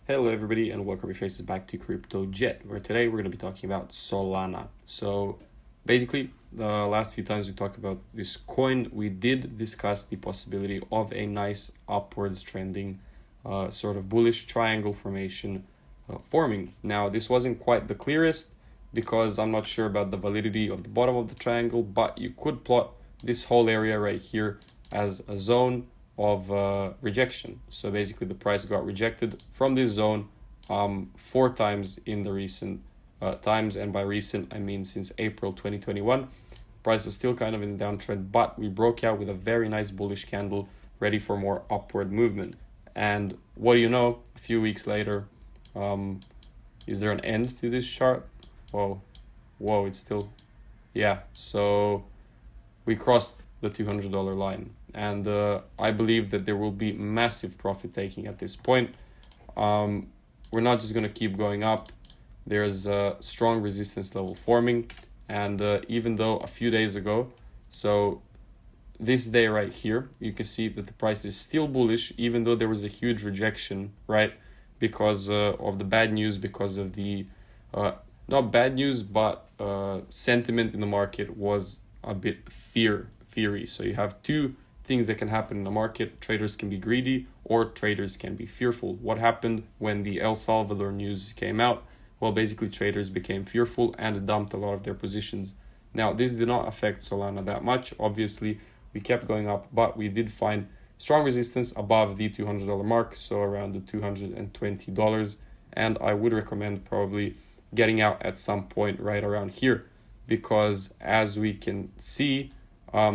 Hello everybody and welcome your faces back to Crypto Jet, where today we're going to be talking about Solana. So basically, the last few times we talked about this coin, we did discuss the possibility of a nice upwards trending sort of bullish triangle formation forming. Now this wasn't quite the clearest because I'm not sure about the validity of the bottom of the triangle, but you could plot this whole area right here as a zone of rejection. So basically the price got rejected from this zone 4 times in the recent times, and by recent I mean since April 2021. Price was still kind of in the downtrend, but we broke out with a very nice bullish candle ready for more upward movement. And what do you know, a few weeks later, is there an end to this chart? Whoa, it's still, yeah, so we crossed the $200 line, and I believe that there will be massive profit taking at this point. We're not just going to keep going up. There's a strong resistance level forming, and even though a few days ago, so this day right here, you can see that the price is still bullish, even though there was a huge rejection, right? Because of the bad news, because of the not bad news, but sentiment in the market was a bit fiery. So you have two things that can happen in the market. Traders can be greedy or traders can be fearful. What happened when the El Salvador news came out? Well, basically traders became fearful and dumped a lot of their positions. Now, this did not affect Solana that much. Obviously, we kept going up, but we did find strong resistance above the $200 mark, so around the $220. And I would recommend probably getting out at some point right around here, because as we can see,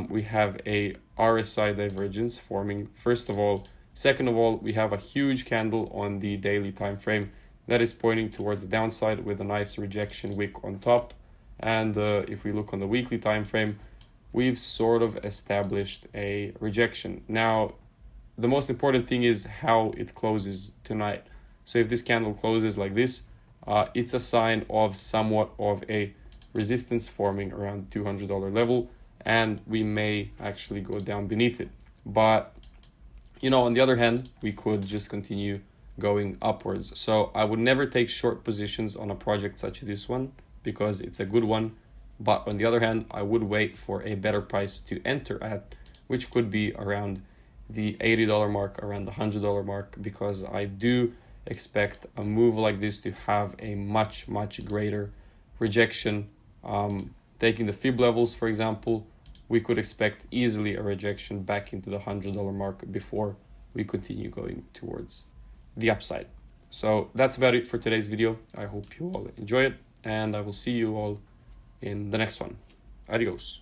we have a RSI divergence forming, first of all. Second of all, we have a huge candle on the daily time frame that is pointing towards the downside with a nice rejection wick on top. And if we look on the weekly time frame, we've sort of established a rejection. Now, the most important thing is how it closes tonight. So if this candle closes like this, it's a sign of somewhat of a resistance forming around $200 level, and we may actually go down beneath it. But on the other hand, we could just continue going upwards. So I would never take short positions on a project such as this one because it's a good one. But on the other hand, I would wait for a better price to enter at, which could be around the $80 mark, around the $100 mark, because I do expect a move like this to have a much greater rejection. Taking the fib levels, for example, we could expect easily a rejection back into the $100 mark before we continue going towards the upside. So that's about it for today's video. I hope you all enjoy it, and I will see you all in the next one. Adios.